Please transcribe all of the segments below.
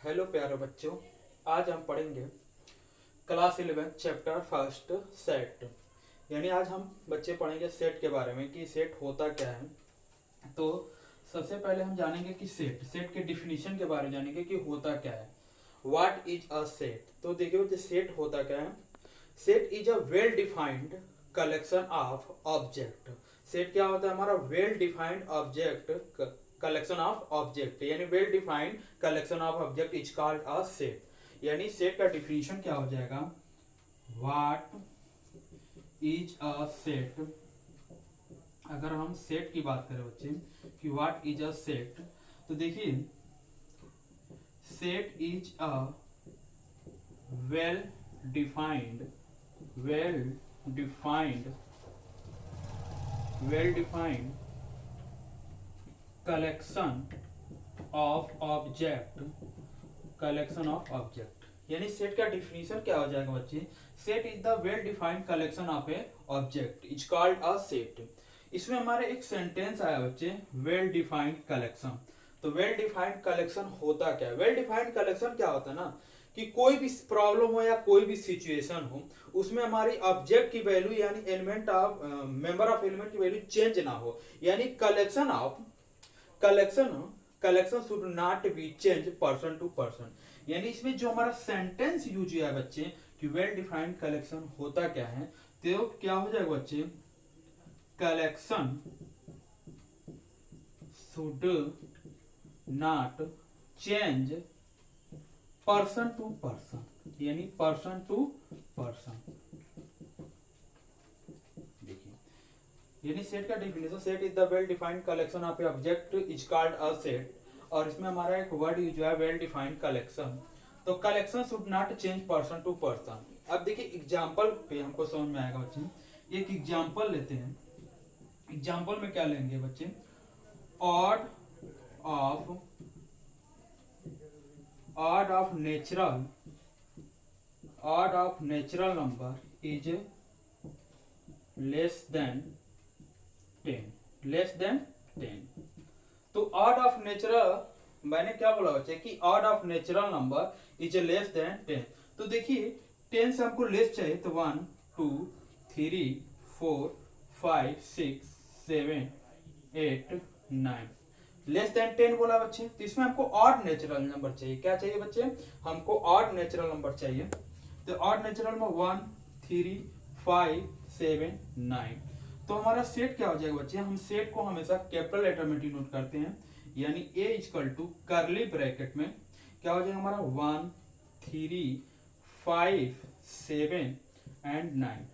Hello प्यारे बच्चों, आज हम पढ़ेंगे क्लास 11 चैप्टर फर्स्ट सेट। यानी आज हम बच्चे पढ़ेंगे सेट के बारे में कि सेट होता क्या है। तो सबसे पहले हम जानेंगे कि सेट सेट के डिफिनीशन के बारे में जानेंगे कि होता क्या है। What is a set. तो देखिए बच्चे सेट होता क्या है। Set is a well defined collection of object. Set क्या होता है हमारा well defined object collection of object, यानी well defined collection of object is called a set. यानी सेट का डिफिनीशन क्या हो जाएगा, व्हाट इज अ सेट। अगर हम सेट की बात करें बच्चे कि व्हाट इज अ सेट, तो देखिए set is a well defined well defined well defined collection of object. यानी सेट का डिफिनीशन क्या हो जाएगा बच्चे, set is the well defined collection of a object is called a set. इसमें हमारे एक सेंटेंस आया बच्चे, वेल डिफाइंड कलेक्शन। तो वेल डिफाइंड कलेक्शन होता क्या है। वेल डिफाइंड कलेक्शन क्या होता है ना कि कोई भी प्रॉब्लम हो या कोई भी सिचुएशन हो, उसमें हमारी ऑब्जेक्ट की वैल्यू यानी element of member of element की वैल्यू चेंज ना हो। यानी collection should not be change person to person. यानी इसमें जो हमारा सेंटेंस यूज हुआ है बच्चे कि वेल डिफाइंड कलेक्शन होता क्या है, तो क्या हो जाएगा बच्चे, collection should not change person to person, यानी पर्सन टू पर्सन। यानी सेट का definition, set is the well defined collection of a object is called a set. और इसमें हमारा एक वर्ड यूज हुआ है वेल डिफाइंड कलेक्शन। तो collection should not change person to person. अब देखिए एग्जांपल पे हमको समझ में आएगा बच्चे। एक एग्जांपल लेते हैं। एग्जांपल में क्या लेंगे बच्चे, odd of natural number is less then 10। तो ऑड ऑफ नेचुरल, मैंने क्या बोला बच्चे कि odd of natural number is less then 10। तो देखिए 10 से हमको लेस चाहिए, तो 1 2 3 4 5 6 7 8 9 लेस देन 10 बोला बच्चे। तो इसमें हमको ऑड नेचुरल नंबर चाहिए। क्या चाहिए बच्चे, हमको ऑड नेचुरल नंबर चाहिए। तो ऑड नेचुरल में 1 3 5 7 9। तो हमारा सेट क्या हो जाएगा बच्चे, हम सेट को हमेशा कैपिटल लेटर में डिनोट करते हैं। यानी ए इक्वल टू कर्ली ब्रैकेट में क्या हो जाएगा हमारा 1 3 5 7 एंड 9।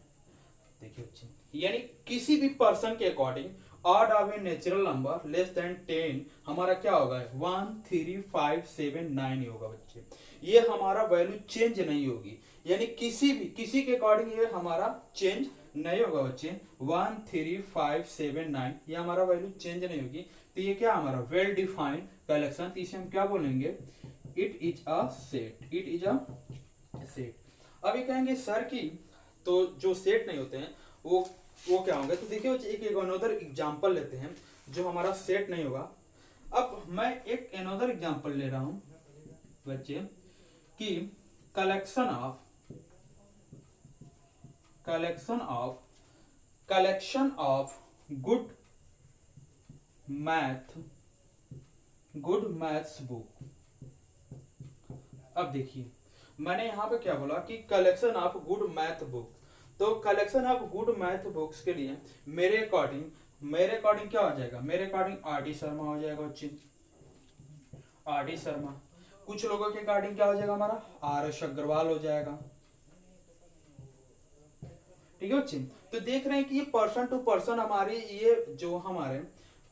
देखिए बच्चे, यानी किसी भी पर्सन के according odd of a natural number less than 10 हमारा क्या होगा, 1 3 5 7 9 ही होगा बच्चे। ये हमारा वैल्यू चेंज नहीं होगी। यानी किसी के अकॉर्डिंग ये हमारा चेंज नहीं होगा बच्चे। 1 3 5 7 9 ये हमारा वैल्यू चेंज नहीं होगी। तो ये क्या हमारा वेल डिफाइंड कलेक्शन। इसे हम क्या बोलेंगे, it is a set. It is a set. अब ये कहेंगे सर की तो जो सेट नहीं होते हैं वो क्या होंगे। तो देखिए बच्चे एक अनदर एग्जांपल लेते हैं जो हमारा सेट नहीं होगा। अब मैं एक अनदर एग्जांपल ले रहा हूं बच्चे कि collection of good maths book. अब देखिए मैंने यहां पे क्या बोला कि collection of good math book. तो collection of good math books के लिए मेरे अकॉर्डिंग क्या हो जाएगा, मेरे अकॉर्डिंग आर डी शर्मा हो जाएगा बच्चे, आर डी शर्मा। कुछ लोगों के अकॉर्डिंग क्या हो जाएगा हमारा आर एस अग्रवाल हो जाएगा। ठीक है बच्चे, तो देख रहे हैं कि ये पर्सन टू पर्सन हमारे ये जो हमारे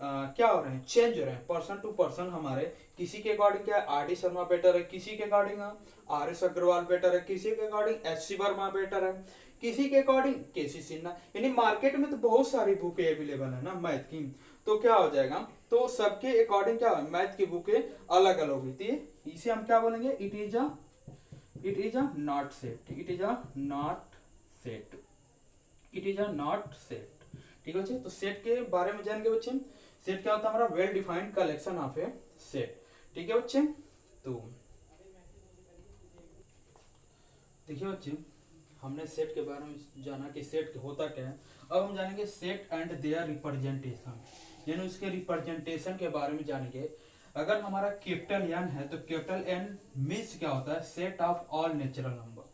क्या हो रहे हैं, चेंज हो रहे हैं पर्सन टू पर्सन हमारे। किसी के अकॉर्डिंग क्या आर डी शर्मा बेटर है, किसी के according R S Agarwal better है, किसी के according S C Verma better है, किसी के अकॉर्डिंग के सी सिन्हा। यानी मार्केट में तो बहुत सारी बुकें अवेलेबल है ना मैथ की। तो क्या हो जाएगा, तो सबके अकॉर्डिंग क्या मैथ की बुकें अलग अलग होगी। तो इसे हम क्या बोलेंगे, it is a not set. It is a not set. ठीक है बच्चे, तो सेट के बारे में जान गए बच्चे। सेट क्या होता है हमारा, well defined collection of a set. ठीक है बच्चे, तो देखिए बच्चे, हमने सेट के बारे में जाना कि सेट होता क्या है। अब हम जानेंगे सेट एंड देयर रिप्रेजेंटेशन, यानी उसके रिप्रेजेंटेशन के बारे में जानेंगे। अगर हमारा कैपिटल एन है तो कैपिटल एन मीन्स क्या होता है, set of all natural number.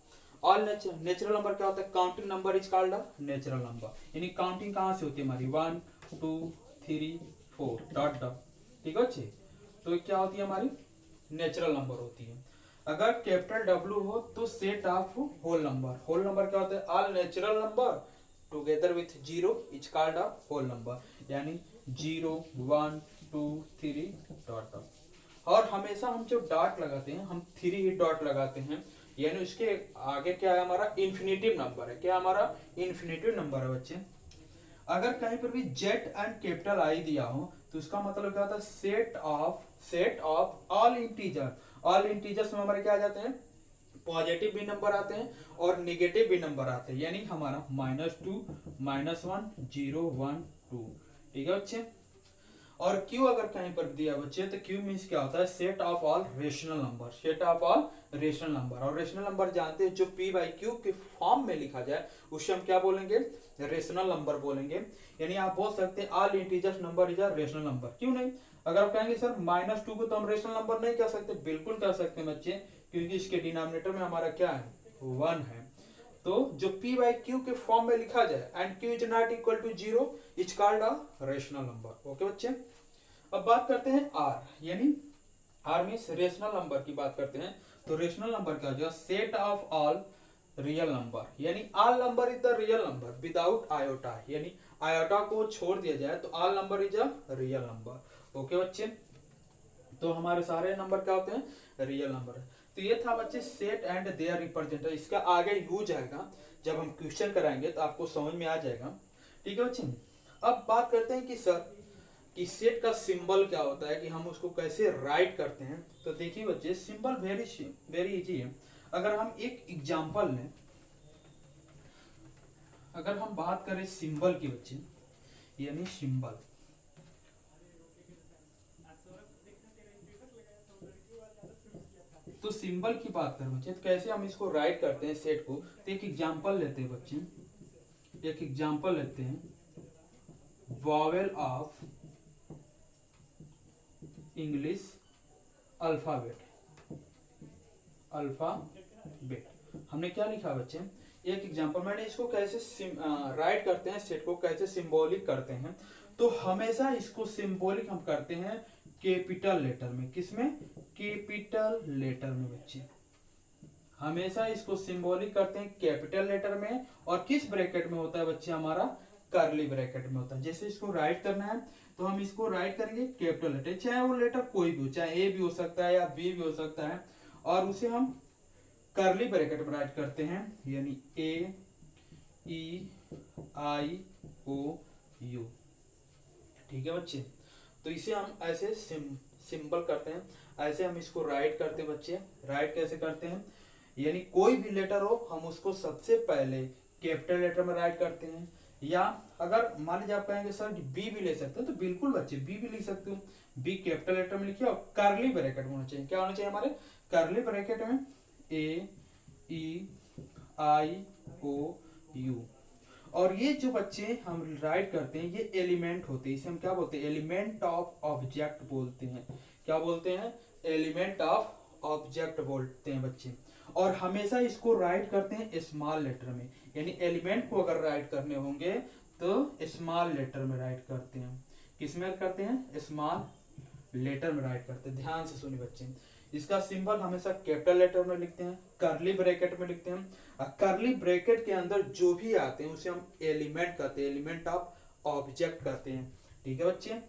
All natural number क्या होता है, counting number is called a natural number. यानी काउंटिंग कहाँ से होती है हमारी, 1 2 3 4 डॉट डॉट, ठीक है बच्चे। तो क्या होती है हमारी, नेचुरल नंबर होती है। अगर कैपिटल डब्ल्यू हो तो set of whole number. Whole number क्या होता है, all natural number together with zero is called a whole number, यानी 0 1 2 3 डॉट डॉट। और हमेशा हम जो डॉट लगाते हैं, हम 3 ही डॉट लगाते हैं, यानी उसके आगे क्या है हमारा, इन्फिनेटिव नंबर है। क्या हमारा, इन्फिनेटिव नंबर है बच्चे। अगर कहीं पर भी जेड एंड कैपिटल आई दिया हो तो उसका मतलब क्या होता है, set of all integer. All integers में हमारे क्या आ जाते हैं, पॉजिटिव भी नंबर आते हैं और निगेटिव भी नंबर आते हैं। यानी हमारा -2 -1 0 1 2, ठीक है बच्चे। और क्यू अगर कहीं पर दिया बच्चे तो क्यू मीन्स क्या होता है, set of all rational number. Set of all rational number, और रेशनल नंबर जानते हैं जो पी बाई क्यू के फॉर्म में लिखा जाए उससे हम क्या बोलेंगे, रेशनल नंबर बोलेंगे। यानी आप बोल सकते हैं all integers number is a rational number. क्यों नहीं, अगर आप कहेंगे सर -2 को तो हम रेशनल नंबर नहीं कह सकते, बिल्कुल कह सकते हैं बच्चे, क्योंकि इसके डिनोमिनेटर में हमारा क्या है, 1 है। तो जो p बाई क्यू के फॉर्म में लिखा जाए and q is not equal to 0 is called a rational number. Okay बच्चे। अब बात करते हैं r, यानी r मीन्स रेशनल नंबर की बात करते हैं। तो रेशनल नंबर क्या हो जाएगा, set of all real number, यानी all number is the real number without iota, यानी आयोटा को छोड़ दिया जाए तो all number is a real number. Okay बच्चे, तो हमारे सारे नंबर क्या होते हैं, रियल नंबर। तो ये था बच्चे सेट एंड देयर रिप्रेजेंटेटिव। इसका आगे यूज आएगा जब हम क्वेश्चन कराएंगे तो आपको समझ में आ जाएगा, ठीक है बच्चे। अब बात करते हैं कि सर कि सेट का सिंबल क्या होता है, कि हम उसको कैसे राइट करते हैं। तो देखिए बच्चे, सिंबल वेरी इजी है। अगर हम एक एग्जांपल लें, अगर हम बात करें सिंबल की बच्चे, यानी सिंबल, तो सिंबल की बात करें बच्चे तो कैसे हम इसको राइट करते हैं सेट को। तो एक एग्जांपल लेते हैं बच्चे, एक एग्जांपल लेते हैं, vowel of English alphabet. Alphabet हमने क्या लिखा बच्चे, एक एग्जांपल। मैंने इसको कैसे राइट करते हैं, सेट को कैसे सिंबॉलिक करते हैं। तो हमेशा इसको सिंबॉलिक हम करते हैं कैपिटल लेटर में। किसमें, कैपिटल लेटर में बच्चे। हमेशा इसको सिंबॉलिक करते हैं कैपिटल लेटर में, और किस ब्रैकेट में होता है बच्चे, हमारा कर्ली ब्रैकेट में होता है। जैसे इसको राइट करना है तो हम इसको राइट करेंगे कैपिटल लेटर, चाहे वो लेटर कोई भी हो, चाहे ए भी हो सकता है या बी भी हो सकता है, और उसे हम कर्ली ब्रैकेट में राइट करते हैं, यानी ए ई आई ओ यू, ठीक है बच्चे। तो इसे हम ऐसे सिंबल करते हैं, ऐसे हम इसको राइट करते हैं बच्चे। राइट कैसे करते हैं, यानी कोई भी लेटर हो हम उसको सबसे पहले कैपिटल लेटर में राइट करते हैं। या अगर मान लीजिए आप कहेंगे सर बी भी ले सकते हो, तो बिल्कुल बच्चे बी भी लिख सकते हो। बी कैपिटल लेटर में लिखिए और कर्ली ब्रैकेट में होना चाहिए। क्या होना चाहिए हमारे, कर्ली ब्रैकेट में ए ई आई ओ यू। और ये जो बच्चे हम राइट करते हैं ये एलिमेंट होते हैं, इसे हम क्या बोलते हैं, एलिमेंट ऑफ ऑब्जेक्ट बोलते हैं। क्या बोलते हैं, एलिमेंट ऑफ ऑब्जेक्ट बोलते हैं बच्चे। और हमेशा इसको राइट करते हैं स्मॉल लेटर में, यानी एलिमेंट को अगर राइट करने होंगे तो स्मॉल लेटर में राइट करते हैं। किसमें करते हैं, स्मॉल लेटर में राइट करते हैं। ध्यान से सुनिए बच्चे, इसका सिंबल हमेशा कैपिटल लेटर में लिखते हैं, कर्ली ब्रैकेट में लिखते हैं। कर्ली ब्रैकेट के अंदर जो भी आते हैं उसे हम एलिमेंट कहते हैं, एलिमेंट ऑफ ऑब्जेक्ट कहते हैं, ठीक है बच्चे।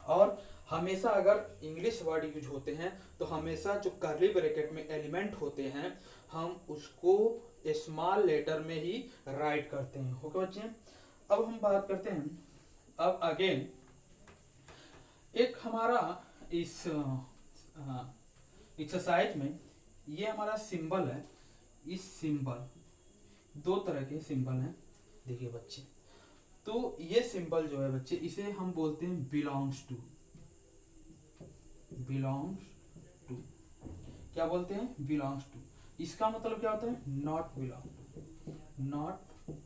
और हमेशा अगर इंग्लिश वर्ड यूज होते हैं तो हमेशा जो कर्ली ब्रैकेट में एलिमेंट होते हैं हम उसको स्मॉल लेटर में ही राइट करते हैं। ओके बच्चे। अब हम बात करते हैं, अब अगेन एक हमारा इस एक्सरसाइज में ये हमारा सिंबल है। इस सिंबल, दो तरह के सिंबल हैं देखिए बच्चे। तो ये सिंबल जो है बच्चे इसे हम बोलते हैं बिलोंग्स टू। बिलोंग्स टू क्या बोलते हैं, बिलोंग्स टू। इसका मतलब क्या होता है, not belong, not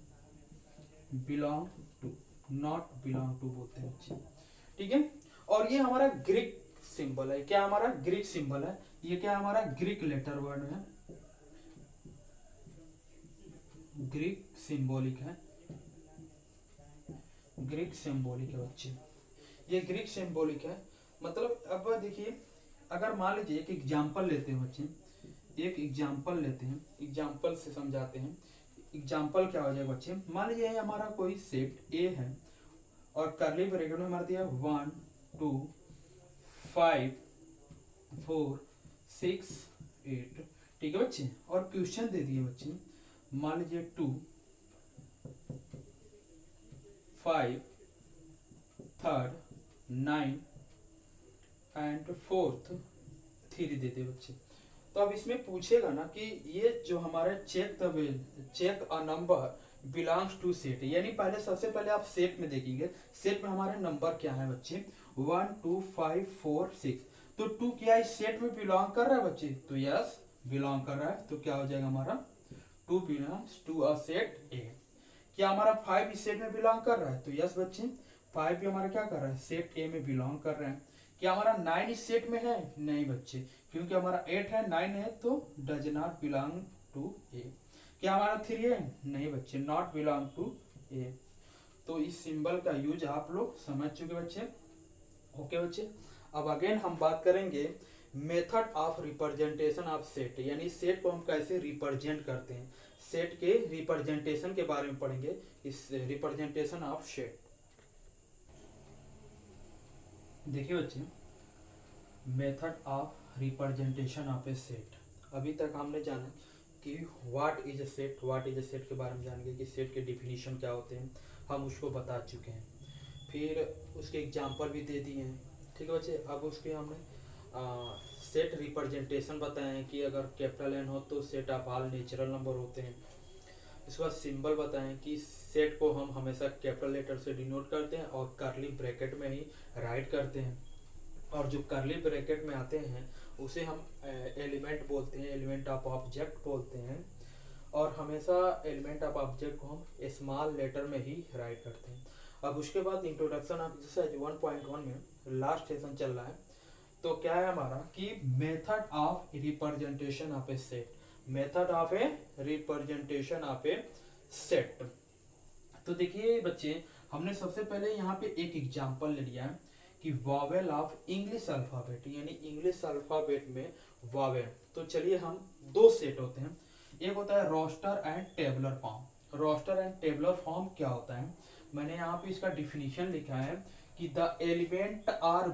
belong to, not belong to बोलते हैं बच्चे, ठीक है। और ये हमारा ग्रीक सिंबल है, क्या हमारा ग्रीक सिंबल है, ये क्या हमारा ग्रीक लेटर वर्ड है, ग्रीक सिंबॉलिक है, ग्रीक सिंबॉलिक है बच्चे, ये ग्रीक सिंबॉलिक है। मतलब अब देखिए, अगर मान लीजिए एक एग्जांपल लेते हैं बच्चे, एक एग्जांपल लेते हैं, एग्जांपल से समझाते हैं। एग्जांपल क्या हो जाएगा बच्चे, मान लीजिए हमारा कोई सेट ए है और कर्ली ब्रैकेट में हमारा दिया 1 2 5 4 6 8, ठीक है बच्चे। और क्वेश्चन दे दिए बच्चे, मान लीजिए 2 5 3 9 एंड 4 3 देते बच्चे। तो अब इसमें पूछेगा ना कि ये जो हमारे check a number belongs to set, यानी पहले सबसे पहले आप सेट में देखेंगे, सेट में हमारे नंबर क्या है बच्चे, 1 2 5 4 6। तो 2 क्या इस सेट में बिलोंग कर रहा है बच्चे, तो यस बिलोंग कर रहा है। तो क्या हो जाएगा हमारा 2 belongs to a set A. क्या हमारा 5 इस सेट में बिलोंग कर रहा है, तो यस बच्चे 5 भी हमारा क्या कर रहा है, सेट ए में बिलोंग कर रहा है। क्या हमारा 9 इस सेट में है, नहीं बच्चे, क्योंकि हमारा 8 है 9 है तो डज नॉट बिलोंग टू ए। क्या हमारा 3 है, नहीं बच्चे, नॉट बिलोंग टू ए। तो इस सिंबल का यूज आप लोग समझ चुके बच्चे, ओके बच्चे। अब अगेन हम बात करेंगे method of representation of set, यानी सेट को हम कैसे रिप्रेजेंट करते हैं, सेट के रिप्रेजेंटेशन के बारे में पढ़ेंगे, इस रिप्रेजेंटेशन ऑफ सेट। देखिए बच्चे, method of representation of a set, अभी तक हमने जाना कि what is a set, what is a set के बारे में जानेंगे कि सेट के डिफिनीशन क्या होते हैं, हम उसको बता चुके हैं। फिर उसके एग्जांपल भी दे दिए हैं, ठीक है बच्चे। अब उसके हमने सेट रिप्रेजेंटेशन बताए हैं कि अगर कैपिटल एन हो तो set of all natural number होते हैं। इसके बाद सिंबल बताएं कि सेट को हम हमेशा कैपिटल लेटर से डिनोट करते हैं और कर्ली ब्रैकेट में ही राइट करते हैं। और जो कर्ली ब्रैकेट में आते हैं उसे हम एलिमेंट बोलते हैं, एलिमेंट ऑफ ऑब्जेक्ट बोलते हैं। और हमेशा एलिमेंट ऑफ ऑब्जेक्ट को हम स्मॉल लेटर में ही राइट करते हैं। अब उसके बाद इंट्रोडक्शन ऑफ एक्सरसाइज 1.1 में लास्ट सेशन चल रहा है, तो क्या है हमारा कि method of representation of a set, method of a representation of a set. तो देखिए बच्चे, हमने सबसे पहले यहाँ पे एक एग्जांपल ले लिया है कि वॉवेल ऑफ इंग्लिश अल्फाबेट, यानी इंग्लिश अल्फाबेट में वॉवेल। तो चलिए, हम दो सेट होते हैं, एक होता है roster and tabular form. Roster and tabular form क्या होता है, मैंने यहाँ पे इसका डिफिनीशन लिखा है कि the element are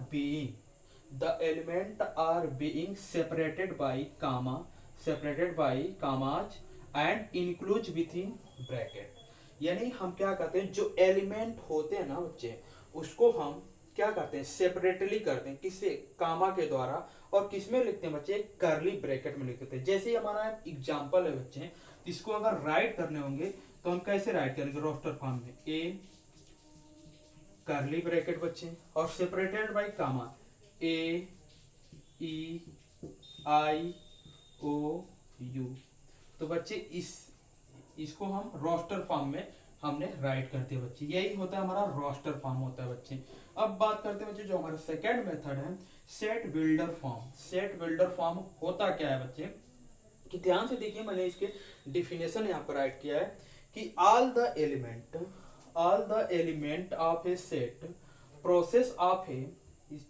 being separated by comma, separated by commas and enclosed within bracket. यानी हम क्या करते हैं, जो एलिमेंट होते हैं ना बच्चे, उसको हम क्या करते हैं, सेपरेटली करते हैं, किससे, कामा के द्वारा। और किसमें लिखते हैं बच्चे, कर्ली ब्रैकेट में लिखते हैं। जैसे ही हमारा एग्जांपल है बच्चे, इसको अगर राइट करने होंगे तो हम कैसे राइट करेंगे, रोस्टर फॉर्म में, ए कर्ली ब्रैकेट बच्चे और separated by comma, A E I O U. तो बच्चे इसको हम रोस्टर फॉर्म में हमने राइट करते हैं बच्चे, यही होता है हमारा रोस्टर फॉर्म होता है बच्चे। अब बात करते हैं बच्चे जो हमारा सेकंड मेथड है, set builder form. Set builder form होता क्या है बच्चे, कि ध्यान से देखिए, मैंने इसके डिफिनेशन यहाँ पर राइट किया है कि all the element of a set process of a,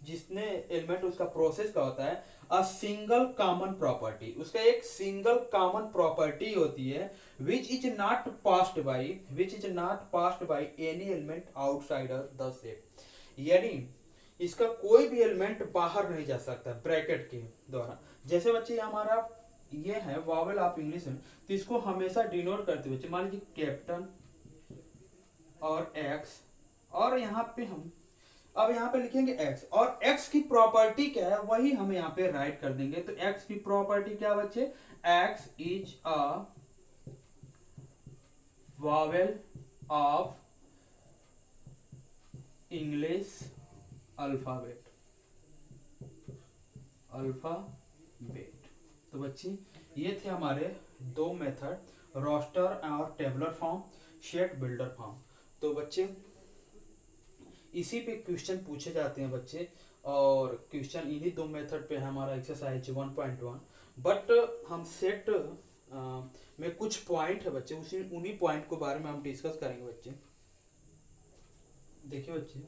जिसने एलिमेंट उसका प्रोसेस का होता है, अ सिंगल कॉमन प्रॉपर्टी, उसका एक सिंगल कॉमन प्रॉपर्टी होती है, which is not passed by any element outside the set। यानी इसका कोई भी एलिमेंट बाहर नहीं जा सकता ब्रैकेट के द्वारा। जैसे बच्चे हमारा ये है वॉवेल ऑफ इंग्लिश, तो इसको हमेशा डिनोट करते हुए, मान लीजिए कैपिटल और एक्स, और यहाँ पे हम अब यहाँ पे लिखेंगे x, और x की प्रॉपर्टी क्या है वही हम यहाँ पे राइट कर देंगे। तो x की प्रॉपर्टी क्या बच्चे, x is a vowel of English alphabet. तो बच्चे ये थे हमारे दो मेथड, रोस्टर और tabular form, set builder form. तो बच्चे इसी पे क्वेश्चन पूछे जाते हैं बच्चे, और क्वेश्चन इन्हीं दो मेथड पे है हमारा एक्सरसाइज 1.1। बट हम सेट में कुछ पॉइंट है बच्चे, उसी उन्हीं पॉइंट के बारे में हम डिस्कस करेंगे बच्चे। देखिए बच्चे,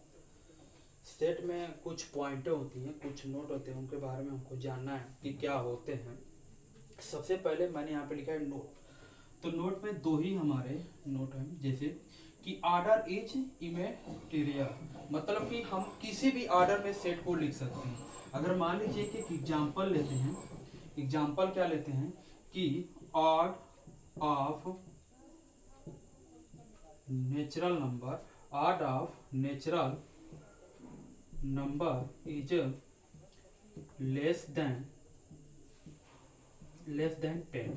सेट में कुछ पॉइंटें होती हैं, कुछ नोट होते हैं, उनके बारे में हमको जानना है कि क्या होते हैं। सबसे पहले मैंने यहाँ पे लिखा है नोट। तो नोट में दो ही हमारे नोट हैं, जैसे कि ऑर्डर इज इमैटेरियल, मतलब कि हम किसी भी ऑर्डर में सेट को लिख सकते हैं। अगर मान लीजिए कि एग्जांपल लेते हैं, एग्जांपल क्या लेते हैं कि odd of natural number, odd of natural number is less then 10।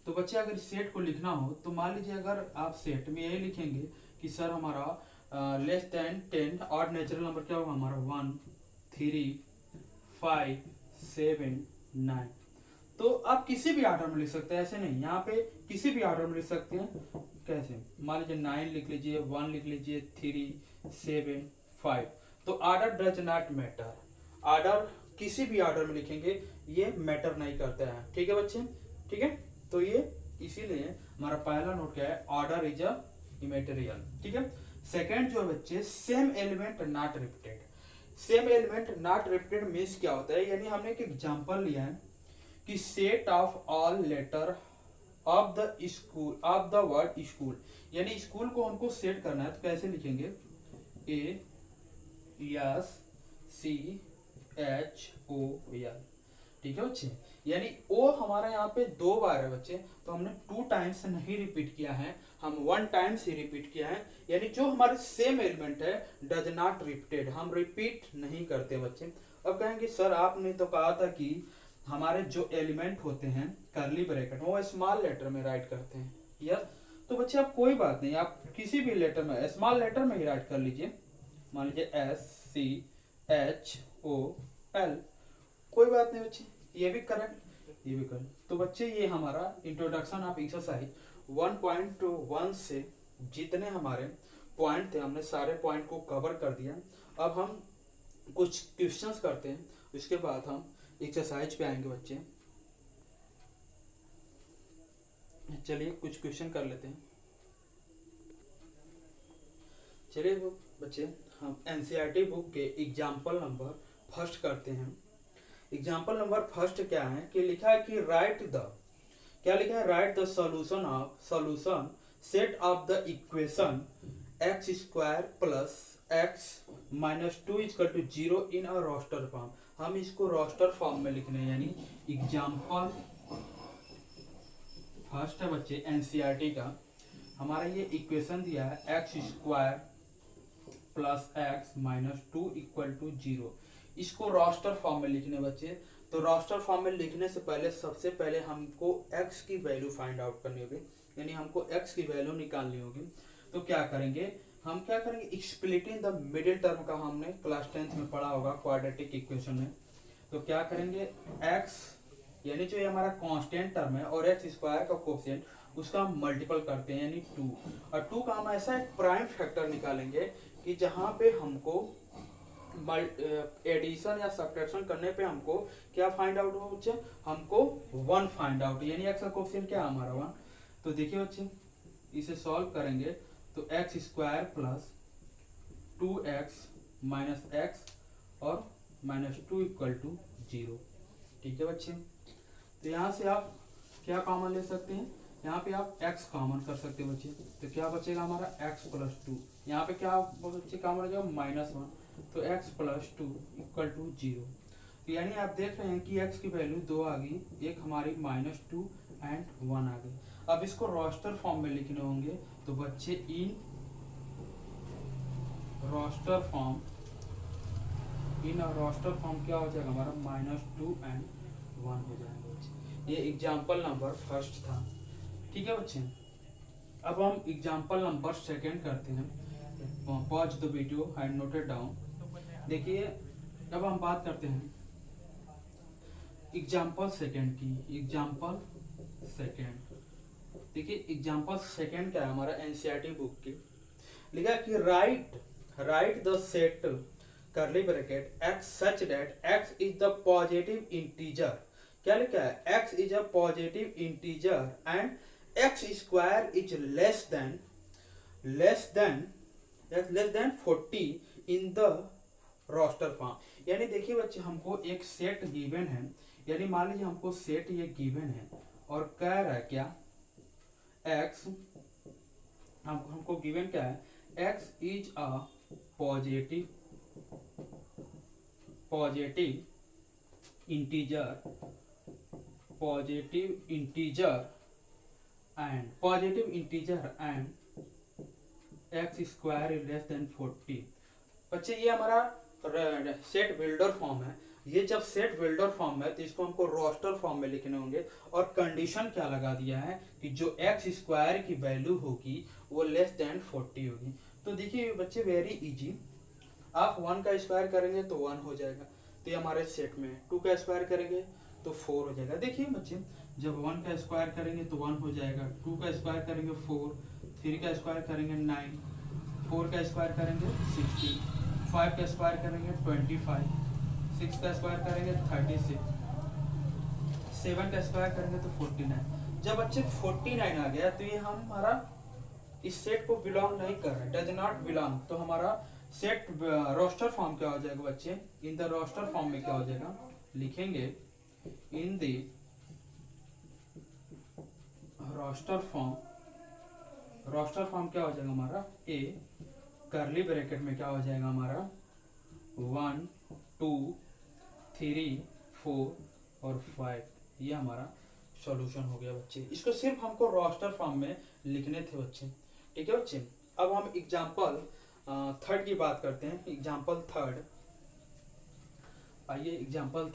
तो बच्चे अगर सेट को लिखना हो तो मान लीजिए अगर आप सेट में यही लिखेंगे कि सर हमारा less than 10, odd natural number क्या होगा हमारा 1, 3, 5, 7, 9। तो आप किसी भी ऑर्डर में लिख सकते हैं, ऐसे नहीं, यहाँ पे किसी भी ऑर्डर में लिख सकते हैं। कैसे, मान लीजिए 9 लिख लीजिए, 1 लिख लीजिए, 3, 7, 5। तो order does not matter, order किसी भी ऑर्डर में लिखेंगे ये मैटर नहीं करता है। ठीक है बच्चे, ठीक है। तो ये इसीलिए हमारा पहला नोट क्या है, ऑर्डर इज अ इमैटेरियल। ठीक है। सेकंड जो है बच्चे, same element not repeated. Same element not repeated means क्या होता है, यानी हमने एक एग्जांपल लिया है कि set of all letter of the school, of the word school, यानी स्कूल को हमको सेट करना है। तो कैसे लिखेंगे, ASCHOL। ठीक है बच्चे, यानी ओ हमारा यहाँ पे 2 बार है बच्चे, तो हमने 2 टाइम्स नहीं रिपीट किया है, हम 1 टाइम्स ही रिपीट किया है। यानी जो हमारे सेम एलिमेंट है डज नॉट रिपीटेड, हम रिपीट नहीं करते बच्चे। अब कहेंगे सर आपने तो कहा था कि हमारे जो एलिमेंट होते हैं करली ब्रैकेट वो स्मॉल लेटर में राइट करते हैं। यस, तो बच्चे अब कोई बात नहीं, आप किसी भी लेटर में स्मॉल लेटर में ही राइट कर लीजिए। मान लीजिए SCHOL, कोई बात नहीं बच्चे, ये भी करेक्ट, ये भी करेक्ट। तो बच्चे ये हमारा इंट्रोडक्शन ऑफ एक्सरसाइज 1.1 से जितने हमारे पॉइंट थे हमने सारे पॉइंट को कवर कर दिया। अब हम कुछ क्वेश्चंस करते हैं, उसके बाद हम एक्सरसाइज पे आएंगे बच्चे। चलिए कुछ क्वेश्चन कर लेते हैं। चलिए बच्चे हम एनसीईआरटी बुक के एग्जाम्पल नंबर फर्स्ट करते हैं। एग्जाम्पल नंबर फर्स्ट क्या है कि लिखा है कि राइट द, क्या लिखा है, write the solution set of the equation x² plus x minus 2 equal to 0 in a roster form. हम इसको रोस्टर फॉर्म में लिखने हैं, यानी एग्जाम्पल फर्स्ट है बच्चे एनसीईआरटी का। हमारा ये इक्वेशन दिया है x² plus x minus 2 equal to 0, इसको रोस्टर फॉर्म में लिखने बच्चे। तो रोस्टर फॉर्म में लिखने से पहले सबसे पहले हमको x की वैल्यू फाइंड आउट करनी होगी, यानी हमको x की वैल्यू निकालनी होगी। तो क्या करेंगे, हम क्या करेंगे, स्प्लिटिंग द मिडिल टर्म का हमने क्लास 10th में पढ़ा होगा क्वाड्रेटिक इक्वेशन में। तो क्या करेंगे, x यानी जो ये हमारा कांस्टेंट टर्म है और x² का कोफिशिएंट उसका हम मल्टीपल करते हैं यानी 2, और 2 का हम ऐसा एक प्राइम फैक्टर निकालेंगे कि जहाँ पे हमको एडिशन या सब्ट्रैक्शन करने पे हमको क्या फाइंड आउट हो बच्चे, हमको 1 फाइंड आउट, यानी x का कोफिशिएंट क्या हमारा 1। तो देखिए बच्चे इसे सॉल्व करेंगे तो x² plus 2x minus x और माइनस 2 इक्वल टू 0। ठीक है बच्चे, तो यहाँ से आप क्या कॉमन ले सकते हैं, यहाँ पे आप x कॉमन कर सकते हैं बच्चे। तो क्या बचेगा हमारा x प्लस 2, यहाँ पे क्या बच्चे कॉमन हो जाएगा -1, तो x प्लस 2 इक्वल टू 0। तो यानी आप देख रहे हैं कि x की वैल्यू 2 आ गई, एक हमारी -2 एंड 1 आ गई। अब इसको रोस्टर फॉर्म में लिखने होंगे, तो बच्चे in roster form, in roster form क्या हो जाएगा हमारा -2 एंड 1 हो जाएगा बच्चे। ये एग्जाम्पल नंबर फर्स्ट था। ठीक है बच्चे, अब हम एग्जाम्पल नंबर सेकेंड करते हैं। Pause the video and note it down. देखिए अब हम बात करते हैं एग्जाम्पल सेकेंड की, एग्जाम्पल सेकेंड। देखिए एग्जाम्पल सेकेंड क्या है हमारा एनसीईआरटी बुक की, लिखा कि write the set curly bracket x such that x is the positive integer. क्या लिखा है? x is a positive integer and x square is less than 40 in the roster form. यानी देखिए बच्चे हमको एक सेट गिवन है, यानी मान लीजिए हमको सेट ये गिवन है और कह रहा है क्या x, हमको गिवन क्या है, x is a positive integer and x square is less than 40। बच्चे ये हमारा सेट बिल्डर फॉर्म है। ये जब सेट बिल्डर फॉर्म है तो इसको हमको रोस्टर फॉर्म में लिखने होंगे और कंडीशन क्या लगा दिया है कि जो x स्क्वायर की वैल्यू होगी वो लेस देन 40 होगी। तो देखिए बच्चे वेरी इजी, आप 1 का स्क्वायर करेंगे तो 1 हो जाएगा, तो ये हमारे सेट में है। 2 का स्क्वायर करेंगे तो 4 हो जाएगा। देखिए बच्चे जब 1 का स्क्वायर करेंगे तो 1 हो जाएगा, 2 का स्क्वायर करेंगे 4, 3 का स्क्वायर करेंगे 9, 4 का स्क्वायर करेंगे 16, 5 का स्क्वायर करेंगे 25, 6 का स्क्वायर करेंगे 36, 7 का स्क्वायर करेंगे तो 49। जब बच्चे 49 आ गया तो ये हमारा इस सेट को बिलोंग नहीं कर रहा, डज नॉट बिलोंग। तो हमारा सेट रोस्टर फॉर्म क्या हो जाएगा बच्चे, इन द रोस्टर फॉर्म में क्या हो जाएगा, लिखेंगे इन द रोस्टर फॉर्म क्या हो जाएगा हमारा, ए करली ब्रैकेट में क्या हो जाएगा हमारा 1 2 3 4 और 5। ये हमारा सॉल्यूशन हो गया बच्चे। इसको सिर्फ हमको रोस्टर फॉर्म में लिखने थे बच्चे, ठीक है बच्चे। अब हम एग्जाम्पल थर्ड की बात करते हैं। एग्जाम्पल थर्ड, आइए एग्जाम्पल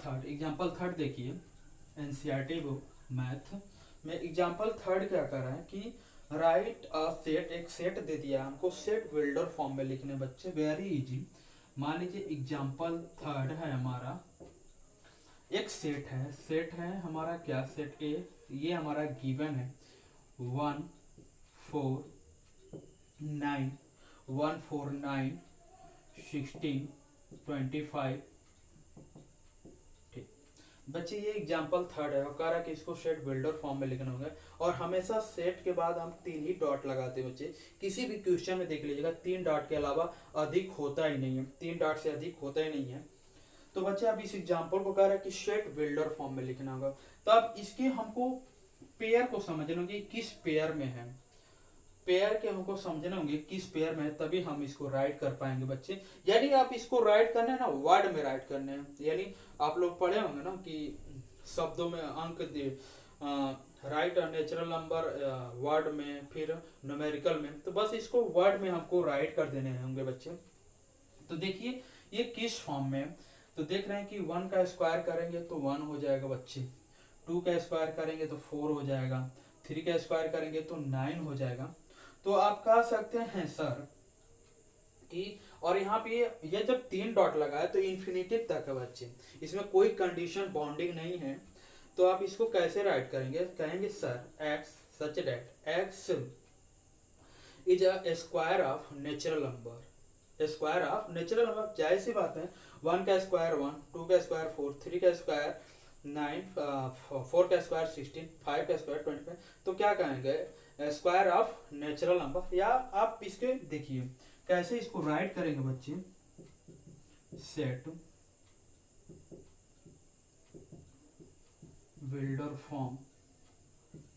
थर्ड देखिए एनसीईआरटी बुक मैथ में। एग्जाम्पल थर्ड क्या कर रहा है कि राइट अ सेट, एक सेट दे दिया हमको, सेट बिल्डर फॉर्म में लिखने बच्चे, वेरी इजी। मान लीजिए एग्जाम्पल थर्ड है हमारा, एक सेट है हमारा क्या, सेट ए, ये हमारा गिवन है 1 4 9 1 4 9 16 25। ठीक बच्चे ये एग्जाम्पल थर्ड है और कह रहा है कि इसको सेट बिल्डर फॉर्म में लिखना होगा। और हमेशा सेट के बाद हम 3 ही डॉट लगाते हैं बच्चे। किसी भी क्वेश्चन में देख लीजिएगा 3 डॉट के अलावा अधिक होता ही नहीं है, 3 डॉट से अधिक होता ही नहीं है। तो बच्चे अब इस एग्जाम्पल को कह रहा है कि सेट बिल्डर फॉर्म में लिखना होगा। तो अब इसके हमको पेयर को समझना होगा किस पेयर में है, पेयर के हमको समझना होंगे किस पेयर में है, तभी हम इसको राइट कर पाएंगे बच्चे। यानी आप इसको राइट करना है ना, वर्ड में राइट करने हैं। यानी आप लोग पढ़े होंगे ना कि शब्दों में अंक दे, राइट नेचुरल नंबर वर्ड में, फिर न्यूमेरिकल में, तो बस इसको वर्ड में हमको राइट कर देने होंगे बच्चे। तो देखिए ये किस फॉर्म में, तो देख रहे हैं कि 1 का स्क्वायर करेंगे तो 1 हो जाएगा बच्चे, 2 का स्क्वायर करेंगे तो 4 हो जाएगा, 3 का स्क्वायर करेंगे तो 9 हो जाएगा। तो आप कह सकते हैं सर कि, और यहाँ पे ये जब 3 डॉट लगा है तो इन्फिनिटिव तक है बच्चे, इसमें कोई कंडीशन बाउंडिंग नहीं है। तो आप इसको कैसे राइट करेंगे, कहेंगे sir x such that x is a square of natural number, square of natural number. जाहिर सी बात है 1 का स्क्वायर 1, 2 का स्क्वायर 4, 3 का स्क्वायर 9, 4 का स्क्वायर 16, 5 का स्क्वायर 25। तो क्या कहेंगे स्क्वायर ऑफ नेचुरल नंबर। या आप इसके देखिए कैसे इसको राइट करेंगे बच्चे, set builder form,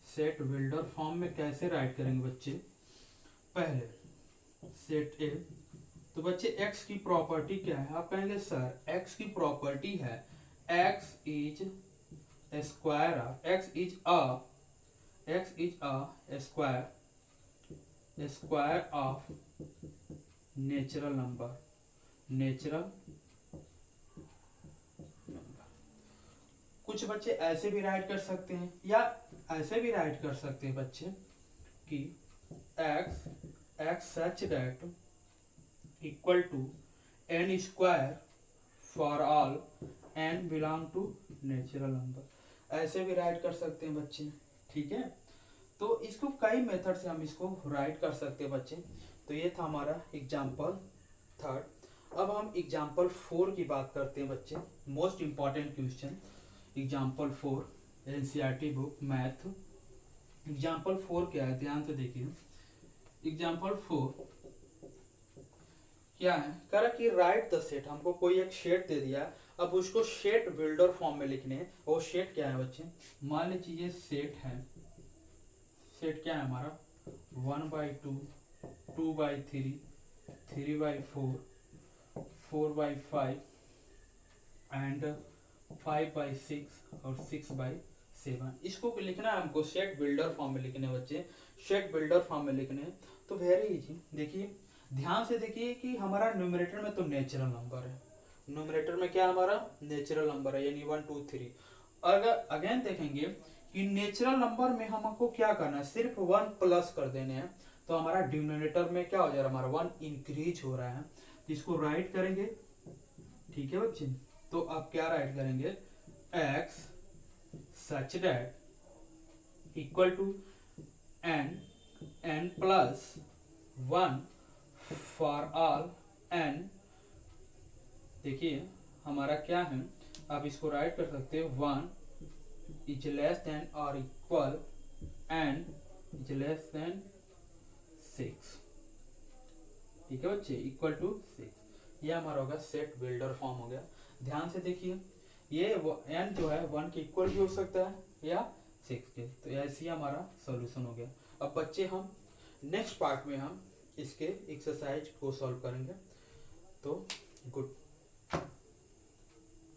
set builder form में कैसे राइट करेंगे बच्चे, पहले सेट ए। तो बच्चे x की प्रॉपर्टी क्या है, आप कहेंगे सर x की प्रॉपर्टी है x is square of, x is a square of natural number, कुछ बच्चे ऐसे भी राइट कर सकते हैं या ऐसे भी राइट कर सकते हैं बच्चे कि x such that equal to n square for all n belong to natural number, ऐसे भी राइट कर सकते हैं बच्चे, ठीक है। तो इसको कई मेथड से हम इसको राइट कर सकते हैं बच्चे। तो ये था हमारा एग्जाम्पल थर्ड। अब हम एग्जाम्पल 4 की बात करते हैं बच्चे, most important question example 4 NCERT book math. Example 4 क्या है, ध्यान से देखिए। एग्जाम्पल 4 क्या है, कह रहा कि राइट द सेट, हमको कोई एक सेट दे दिया, अब उसको सेट बिल्डर फॉर्म में लिखने हैं। वो सेट क्या है बच्चे, मान लीजिए सेट है, सेट क्या है हमारा 1/2, 2/3, 3/4, 4/5 एंड 5/6 और 6/7। इसको लिखना है हमको सेट बिल्डर फॉर्म में लिखने बच्चे, सेट बिल्डर फॉर्म में लिखने हैं। तो वेरी इजी, देखिए ध्यान से देखिए कि हमारा न्यूमरेटर में तो नेचुरल नंबर है, न्यूमरेटर में क्या हमारा नेचुरल नंबर है, यानी 1 2 3। अगर अगेन देखेंगे कि नेचुरल नंबर में हमको क्या करना है, सिर्फ 1 प्लस कर देने हैं, तो हमारा डिनोमिनेटर में क्या हो जा रहा है, हमारा 1 इंक्रीज हो रहा है। इसको राइट करेंगे, ठीक है बच्चे। तो आप क्या राइट करेंगे, x such that equal to n plus 1 for all n। देखिए हमारा क्या है, आप इसको राइट कर सकते हैं 1 इज लेस देन और equal n is less then 6, ठीक है बच्चे, इक्वल टू 6। ये हमारा होगा सेट बिल्डर फॉर्म हो गया। ध्यान से देखिए ये n जो है 1 के इक्वल भी हो सकता है या 6 के, तो ऐसे ही हमारा सॉल्यूशन हो गया। अब बच्चे हम नेक्स्ट पार्ट में हम इसके एक्सरसाइज को सॉल्व करेंगे। तो गुड।